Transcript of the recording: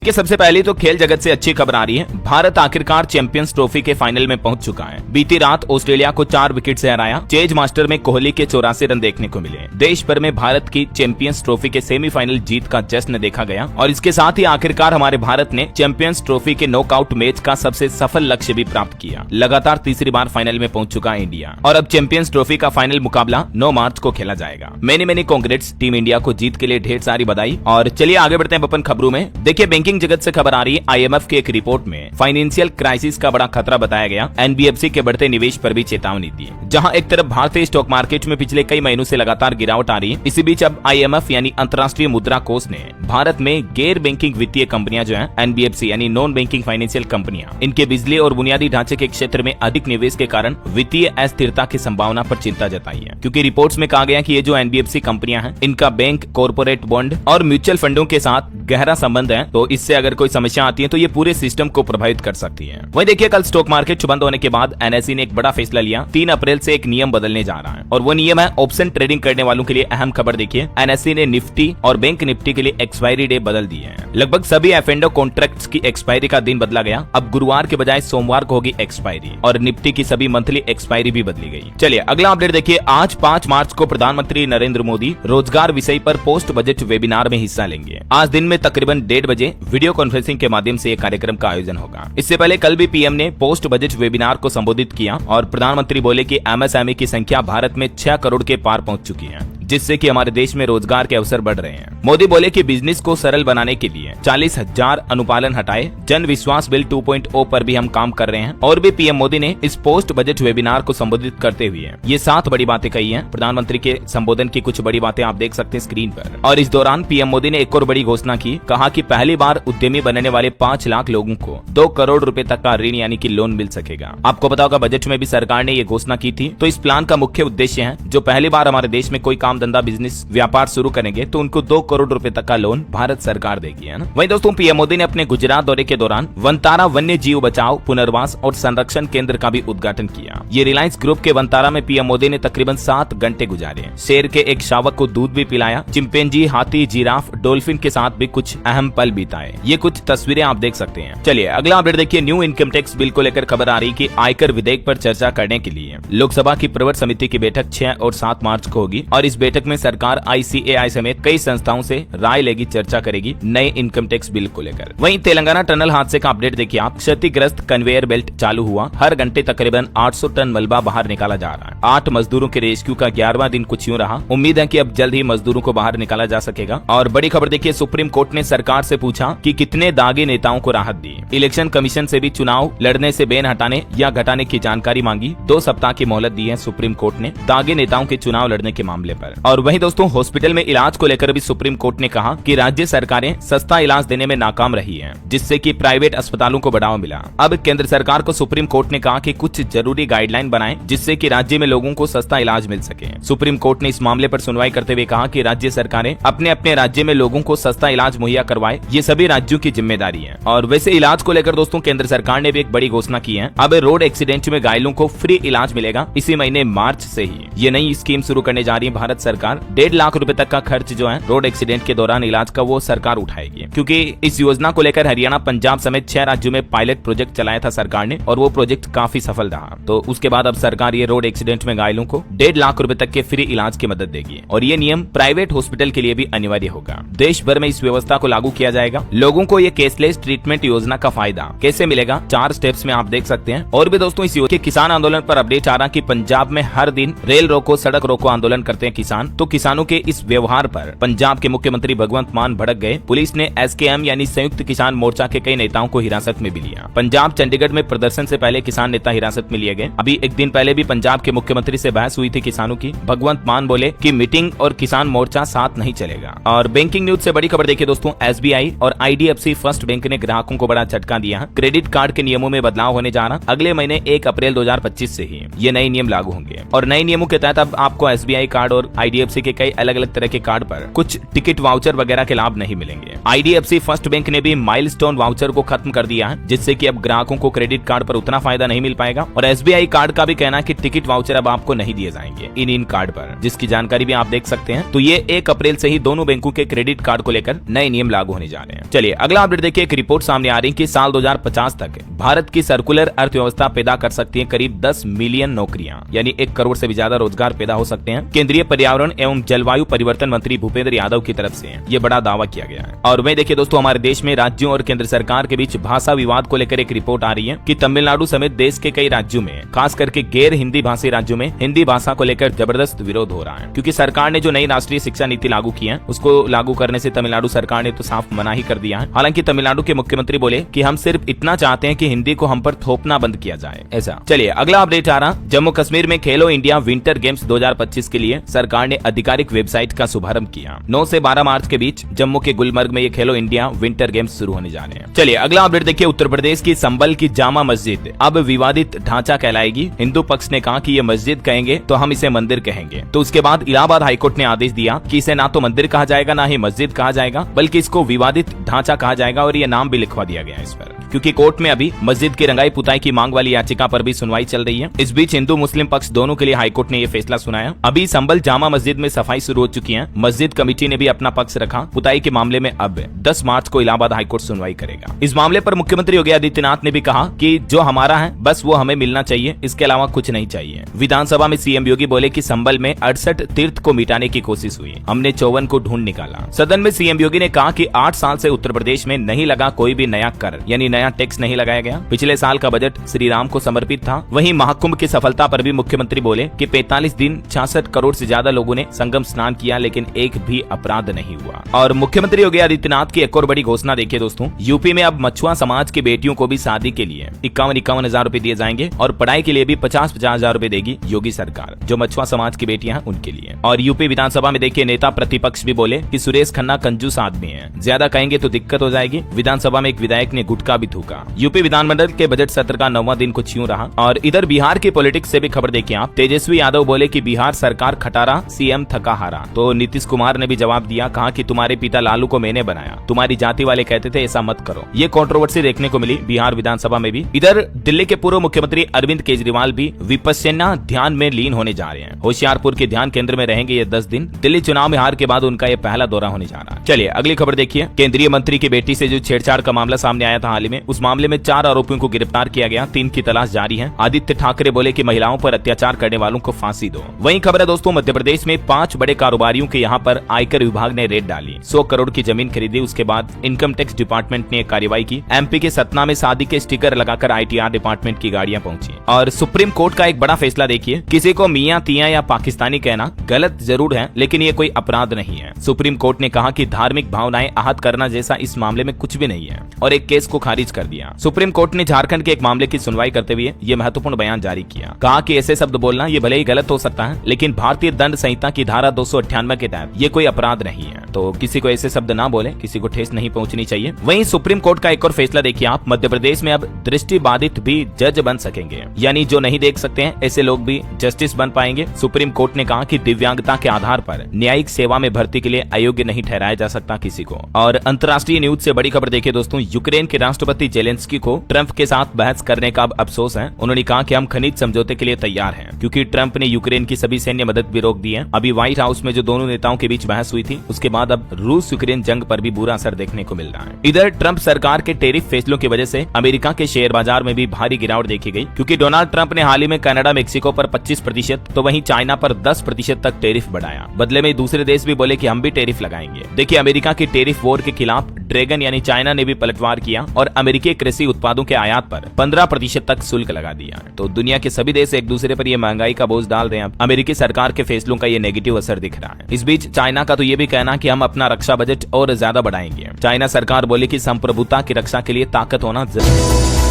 कि सबसे पहले तो खेल जगत से अच्छी खबर आ रही है। भारत आखिरकार चैंपियंस ट्रॉफी के फाइनल में पहुंच चुका है। बीती रात ऑस्ट्रेलिया को 4 विकेट से हराया। चेज मास्टर में कोहली के 84 रन देखने को मिले। देश भर में भारत की चैंपियंस ट्रॉफी के सेमीफाइनल जीत का जश्न देखा गया और इसके साथ ही आखिरकार हमारे भारत ने चैंपियंस ट्रॉफी के नॉकआउट मैच का सबसे सफल लक्ष्य भी प्राप्त किया। लगातार तीसरी बार फाइनल में पहुंच चुका है इंडिया और अब चैंपियंस ट्रॉफी का फाइनल मुकाबला 9 मार्च को खेला जाएगा। मेनी कांग्रेट्स टीम इंडिया को जीत के लिए ढेर सारी बधाई। और चलिए आगे बढ़ते हैं अपन खबरों में। देखिए बैंकिंग जगत से खबर आ रही है। IMF की एक रिपोर्ट में फाइनेंशियल क्राइसिस का बड़ा खतरा बताया गया। NBFC के बढ़ते निवेश पर भी चेतावनी दी। जहां एक तरफ भारतीय स्टॉक मार्केट में पिछले कई महीनों से लगातार गिरावट आ रही है, इसी बीच अब IMF यानी अंतर्राष्ट्रीय मुद्रा कोष ने भारत में गैर बैंकिंग वित्तीय कंपनियां जो है NBFC यानी नॉन बैंकिंग फाइनेंशियल कंपनियां, इनके बिजली और बुनियादी ढांचे के क्षेत्र में अधिक निवेश के कारण वित्तीय अस्थिरता की संभावना पर चिंता जताई है। क्योंकि रिपोर्ट्स में कहा गया कि ये जो NBFC कंपनियां हैं, इनका बैंक, कॉर्पोरेट बॉन्ड और म्यूचुअल फंडों के साथ गहरा संबंध है, तो इससे अगर कोई समस्या आती है तो ये पूरे सिस्टम को प्रभावित कर सकती है। वहीं देखिए कल स्टॉक मार्केट बंद होने के बाद NSE ने एक बड़ा फैसला लिया। 3 अप्रैल से एक नियम बदलने जा रहा है और वो नियम है ऑप्शन ट्रेडिंग करने वालों के लिए अहम खबर। देखिए NSE ने निफ्टी और बैंक निफ्टी के लिए एक्सपायरी डे बदल दिए हैं। लगभग सभी F&O कॉन्ट्रैक्ट्स की एक्सपायरी का दिन बदला गया। अब गुरुवार के बजाय सोमवार को होगी एक्सपायरी और निफ्टी की सभी मंथली एक्सपायरी भी बदली गई। चलिए अगला अपडेट देखिए। आज 5 मार्च को प्रधानमंत्री नरेंद्र मोदी रोजगार विषय पर पोस्ट बजट वेबिनार में हिस्सा लेंगे। आज दिन में तकरीबन 1:30 बजे वीडियो कॉन्फ्रेंसिंग के माध्यम से कार्यक्रम का आयोजन होगा। इससे पहले कल भी PM ने पोस्ट बजट वेबिनार को संबोधित किया और प्रधानमंत्री बोले कि MSME की संख्या भारत में 6 करोड़ के पार पहुंच चुकी है, जिससे कि हमारे देश में रोजगार के अवसर बढ़ रहे हैं। मोदी बोले कि बिजनेस को सरल बनाने के लिए 40,000 अनुपालन हटाए। जन विश्वास बिल 2.0 पर भी हम काम कर रहे हैं। और भी PM मोदी ने इस पोस्ट बजट वेबिनार को संबोधित करते हुए ये 7 बड़ी बातें कही हैं। प्रधानमंत्री के संबोधन की कुछ बड़ी बातें आप देख सकते हैं स्क्रीन पर। और इस दौरान PM मोदी ने एक और बड़ी घोषणा की। कहा कि पहली बार उद्यमी बनने वाले 5 लाख लोगों को 2 करोड़ रुपए तक का ऋण यानी कि लोन मिल सकेगा। आपको पता होगा बजट में भी सरकार ने ये घोषणा की थी। तो इस प्लान का मुख्य उद्देश्य है जो पहली बार हमारे देश में कोई काम धंधा बिजनेस व्यापार शुरू करेंगे तो उनको 2 करोड़ रुपए तक का लोन भारत सरकार देगी, है ना। वहीं दोस्तों PM मोदी ने अपने गुजरात दौरे के दौरान वनतारा वन्य जीव बचाव, पुनर्वास और संरक्षण केंद्र का भी उद्घाटन किया। ये रिलायंस ग्रुप के वनतारा में PM मोदी ने तकरीबन 7 घंटे गुजारे। शेर के एक शावक को दूध भी पिलाया। चिंपैंजी, हाथी, जिराफ, डॉल्फिन के साथ भी कुछ अहम पल बिताए। ये कुछ तस्वीरें आप देख सकते हैं। चलिए अगला अपडेट देखिए। न्यू इनकम टैक्स बिल को लेकर खबर आ रही कि आयकर विधेयक पर चर्चा करने के लिए लोकसभा की प्रवर समिति की बैठक 6 और 7 मार्च को होगी और इस बैठक में सरकार ICAI समेत कई संस्थाओं से राय लेगी, चर्चा करेगी नए इनकम टैक्स बिल को लेकर। वहीं तेलंगाना टनल हादसे का अपडेट देखिए आप। क्षतिग्रस्त कन्वेयर बेल्ट चालू हुआ। हर घंटे तकरीबन 800 टन मलबा बाहर निकाला जा रहा है। 8 मजदूरों के रेस्क्यू का 11वां दिन कुछ यूं रहा। उम्मीद है कि अब जल्द ही मजदूरों को बाहर निकाला जा सकेगा। और बड़ी खबर देखिए, सुप्रीम कोर्ट ने सरकार से पूछा कि कितने दागी नेताओं को राहत दी। इलेक्शन कमीशन से भी चुनाव लड़ने से बैन हटाने या घटाने की जानकारी मांगी। 2 सप्ताह की मोहलत दी है सुप्रीम कोर्ट ने दागी नेताओं के चुनाव लड़ने के मामले पर। और वहीं दोस्तों हॉस्पिटल में इलाज को लेकर भी सुप्रीम कोर्ट ने कहा कि राज्य सरकारें सस्ता इलाज देने में नाकाम रही हैं, जिससे कि प्राइवेट अस्पतालों को बढ़ावा मिला। अब केंद्र सरकार को सुप्रीम कोर्ट ने कहा कि कुछ जरूरी गाइडलाइन बनाएं, जिससे कि राज्य में लोगों को सस्ता इलाज मिल सके। सुप्रीम कोर्ट ने इस मामले पर सुनवाई करते हुए कहा कि राज्य सरकारें अपने अपने राज्य में लोगों को सस्ता इलाज मुहैया करवाए, ये सभी राज्यों की जिम्मेदारी है। और वैसे इलाज को लेकर दोस्तों केंद्र सरकार ने भी एक बड़ी घोषणा की है। अब रोड एक्सीडेंट में घायलों को फ्री इलाज मिलेगा। इसी महीने मार्च से ही ये नई स्कीम शुरू करने जा रही है भारत सरकार। 1.5 लाख रुपए तक का खर्च जो है रोड एक्सीडेंट के दौरान इलाज का वो सरकार उठाएगी। क्योंकि इस योजना को लेकर हरियाणा, पंजाब समेत 6 राज्यों में पायलट प्रोजेक्ट चलाया था सरकार ने और वो प्रोजेक्ट काफी सफल रहा। तो उसके बाद अब सरकार ये रोड एक्सीडेंट में घायलों को 1.5 लाख रुपए तक के फ्री इलाज की मदद देगी और ये नियम प्राइवेट हॉस्पिटल के लिए भी अनिवार्य होगा। देश भर में इस व्यवस्था को लागू किया जाएगा। लोगों को ये कैशलेस ट्रीटमेंट योजना का फायदा कैसे मिलेगा, 4 स्टेप्स में आप देख सकते हैं। और भी दोस्तों इस योजना के किसान आंदोलन पर अपडेट आ रहा कि पंजाब में हर दिन रेल रोको, सड़क रोको आंदोलन करते हैं किसान। तो किसानों के इस व्यवहार पर पंजाब के मुख्यमंत्री भगवंत मान भड़क गए। पुलिस ने SKM यानी संयुक्त किसान मोर्चा के कई नेताओं को हिरासत में भी लिया। पंजाब चंडीगढ़ में प्रदर्शन से पहले किसान नेता हिरासत में लिए गए। अभी एक दिन पहले भी पंजाब के मुख्यमंत्री से बहस हुई थी किसानों की। भगवंत मान बोले कि मीटिंग और किसान मोर्चा साथ नहीं चलेगा। और बैंकिंग न्यूज से बड़ी खबर देखिए दोस्तों, SBI और IDFC फर्स्ट बैंक ने ग्राहकों को बड़ा झटका दिया। क्रेडिट कार्ड के नियमों में बदलाव होने जा रहा। अगले महीने 1 अप्रैल 2025 से ही ये नए नियम लागू होंगे और नए नियमों के तहत अब आपको SBI कार्ड और IDFC के कई अलग अलग तरह के कार्ड पर कुछ टिकट वाउचर वगैरह के लाभ नहीं मिलेंगे। IDFC फर्स्ट बैंक ने भी माइलस्टोन वाउचर को खत्म कर दिया है, जिससे कि अब ग्राहकों को क्रेडिट कार्ड पर उतना फायदा नहीं मिल पाएगा। और SBI कार्ड का भी कहना है कि टिकट वाउचर अब आपको नहीं दिए जाएंगे इन कार्ड पर, जिसकी जानकारी भी आप देख सकते हैं। तो ये 1 अप्रैल से ही दोनों बैंकों के क्रेडिट कार्ड को लेकर नए नियम लागू होने जा रहे हैं। चलिए अगला अपडेट देखिए। एक रिपोर्ट सामने आ रही है कि साल 2050 तक भारत की सर्कुलर अर्थव्यवस्था पैदा कर सकती है करीब 10 मिलियन नौकरियां, यानी 1 करोड़ से भी ज्यादा रोजगार पैदा हो सकते हैं। केंद्रीय पर्यावरण एवं जलवायु परिवर्तन मंत्री भूपेंद्र यादव की तरफ से ये बड़ा दावा किया गया है। और वही देखिए दोस्तों, हमारे देश में राज्यों और केंद्र सरकार के बीच भाषा विवाद को लेकर एक रिपोर्ट आ रही है कि तमिलनाडु समेत देश के कई राज्यों में, खास करके गैर हिंदी भाषी राज्यों में हिंदी भाषा को लेकर जबरदस्त विरोध हो रहा है, क्योंकि सरकार ने जो नई राष्ट्रीय शिक्षा नीति लागू की है उसको लागू करने से तमिलनाडु सरकार ने तो साफ मना ही कर दिया है। हालांकि तमिलनाडु के मुख्यमंत्री बोले कि हम सिर्फ इतना चाहते हैं कि हिंदी को हम पर थोपना बंद किया जाए ऐसा। चलिए अगला अपडेट आ रहा, जम्मू कश्मीर में खेलो इंडिया विंटर गेम्स 2025 के लिए सरकार ने आधिकारिक वेबसाइट का शुभारंभ किया। 9 से 12 मार्च के बीच जम्मू के गुलमर्ग में ये खेलो इंडिया विंटर गेम्स शुरू होने जा रहे हैं। चलिए अगला अपडेट देखिए। उत्तर प्रदेश की संबल की जामा मस्जिद अब विवादित ढांचा कहलाएगी। हिंदू पक्ष ने कहा कि ये मस्जिद कहेंगे तो हम इसे मंदिर कहेंगे। तो उसके बाद इलाहाबाद हाईकोर्ट ने आदेश दिया कि इसे ना तो मंदिर कहा जाएगा ना ही मस्जिद कहा जाएगा, बल्कि इसको विवादित ढांचा कहा जाएगा। और ये नाम भी लिखवा दिया गया इस पर, क्योंकि कोर्ट में अभी मस्जिद की रंगाई पुताई की मांग वाली याचिका पर भी सुनवाई चल रही है। इस बीच हिंदू मुस्लिम पक्ष दोनों के लिए हाईकोर्ट ने यह फैसला सुनाया। अभी संबल जामा मस्जिद में सफाई शुरू हो चुकी है। मस्जिद कमेटी ने भी अपना पक्ष रखा। पुताई के मामले में अब 10 मार्च को इलाहाबाद हाईकोर्ट सुनवाई करेगा। इस मामले पर मुख्यमंत्री योगी आदित्यनाथ ने भी कहा कि जो हमारा है बस वो हमें मिलना चाहिए, इसके अलावा कुछ नहीं चाहिए। विधानसभा में सीएम योगी बोले कि संबल में 68 तीर्थ को मिटाने की कोशिश हुई, हमने 54 को ढूंढ निकाला। सदन में सीएम योगी ने कहा कि 8 साल से उत्तर प्रदेश में नहीं लगा कोई भी नया कर, यानी नया टैक्स नहीं लगाया गया। पिछले साल का बजट श्री राम को समर्पित था। वहीं महाकुंभ की सफलता पर भी मुख्यमंत्री बोले कि 45 दिन 66 करोड़ से ज्यादा लोगों ने संगम स्नान किया, लेकिन एक भी अपराध नहीं हुआ। और मुख्यमंत्री योगी आदित्यनाथ की एक और बड़ी घोषणा देखिए दोस्तों, यूपी में अब मछुआ समाज की बेटियों को भी शादी के लिए 51 हजार रूपए दिए जाएंगे और पढ़ाई के लिए भी 50 हजार रूपए देगी योगी सरकार, जो मछुआ समाज की बेटियां हैं उनके लिए। और यूपी विधानसभा में देखिए नेता प्रतिपक्ष भी बोले कि सुरेश खन्ना कंजूस आदमी है, ज्यादा कहेंगे तो दिक्कत हो जाएगी। विधानसभा में एक विधायक ने गुटखा भी थूका। यूपी विधानमंडल के बजट सत्र का 9वां दिन कुछ यूं रहा। और इधर बिहार के पॉलिटिक्स से भी खबर देखिए आप। तेजस्वी यादव बोले कि बिहार सरकार खटारा, सीएम थका हारा। तो नीतीश कुमार ने भी जवाब दिया, कहा कि तुम्हारे पिता लालू को मैंने बनाया, तुम्हारी जाति वाले कहते थे ऐसा मत करो। ये कंट्रोवर्सी देखने को मिली बिहार विधानसभा में भी। इधर दिल्ली के पूर्व मुख्यमंत्री अरविंद केजरीवाल भी विपश्यना ध्यान में लीन होने जा रहे हैं। होशियारपुर के ध्यान केंद्र में रहेंगे ये 10 दिन। दिल्ली चुनाव में हार के बाद उनका ये पहला दौरा होने जा रहा है। चलिए अगली खबर देखिए। केंद्रीय मंत्री की बेटी से जो छेड़छाड़ का मामला सामने आया था हाल ही में, उस मामले में 4 आरोपियों को गिरफ्तार किया गया। 3 की तलाश जारी है। आदित्य ठाकरे बोले कि महिलाओं पर अत्याचार करने वालों को फांसी दो। वहीं खबर है दोस्तों, मध्य प्रदेश में 5 बड़े कारोबारियों के यहाँ पर आयकर विभाग ने रेड डाली। 100 करोड़ की जमीन खरीदी। उसके बाद इनकम टैक्स डिपार्टमेंट ने कार्रवाई की। एमपी के सतना में शादी के स्टिकर लगाकर ITR डिपार्टमेंट की गाड़ियां पहुंची। और सुप्रीम कोर्ट का एक बड़ा फैसला देखिए। किसी को मियां तियां या पाकिस्तानी कहना गलत जरूर है, लेकिन ये कोई अपराध नहीं है। सुप्रीम कोर्ट ने कहा कि धार्मिक भावनाएं आहत करना जैसा इस मामले में कुछ भी नहीं है और एक केस को खारिज कर दिया। सुप्रीम कोर्ट ने झारखंड के एक मामले की सुनवाई करते हुए ये महत्वपूर्ण बयान जारी किया। कहा कि ऐसे शब्द बोलना ये भले ही गलत हो सकता है, लेकिन भारतीय दंड संहिता की धारा 298 के तहत ये कोई अपराध नहीं है। तो किसी को ऐसे शब्द ना बोले, किसी को ठेस नहीं पहुंचनी चाहिए। वहीं सुप्रीम कोर्ट का एक और फैसला देखिए आप। मध्य प्रदेश में अब दृष्टि बाधित भी जज बन सकेंगे, यानी जो नहीं देख सकते हैं ऐसे लोग भी जस्टिस बन पाएंगे। सुप्रीम कोर्ट ने कहा कि दिव्यांगता के आधार पर न्यायिक सेवा में भर्ती के लिए अयोग्य नहीं ठहराया जा सकता किसी को। और अंतर्राष्ट्रीय न्यूज से बड़ी खबर देखिए दोस्तों, यूक्रेन के राष्ट्रपति जेलेंस्की को ट्रंप के साथ बहस करने का अब अफसोस है। उन्होंने कहा कि हम खनिज समझौते के लिए तैयार हैं, क्योंकि ट्रंप ने यूक्रेन की सभी सैन्य मदद भी रोक दी है। अभी व्हाइट हाउस में जो दोनों नेताओं के बीच बहस हुई थी, उसके बाद अब रूस यूक्रेन जंग पर भी बुरा असर देखने को मिल रहा है। इधर ट्रंप सरकार के टैरिफ फैसलों की वजह से अमेरिका के शेयर बाजार में भी भारी गिरावट देखी गई, क्योंकि डोनाल्ड ट्रंप ने हाल ही में कनाडा मेक्सिको पर 25%, तो वहीं चाइना पर 10% तक टैरिफ बढ़ाया। बदले में दूसरे देश भी बोले कि हम भी टैरिफ लगाएंगे। देखिए अमेरिका की टैरिफ वॉर के खिलाफ ड्रैगन यानी चाइना ने भी पलटवार किया और अमेरिकी कृषि उत्पादों के आयात पर 15% तक शुल्क लगा दिया। तो दुनिया के सभी देश एक दूसरे पर ये महंगाई का बोझ डाल रहे हैं। अमेरिकी सरकार के फैसलों का ये नेगेटिव असर दिख रहा है। इस बीच चाइना का तो ये भी कहना कि हम अपना रक्षा बजट और ज्यादा बढ़ाएंगे। चाइना सरकार बोली कि संप्रभुता की रक्षा के लिए ताकत होना जरूरी है।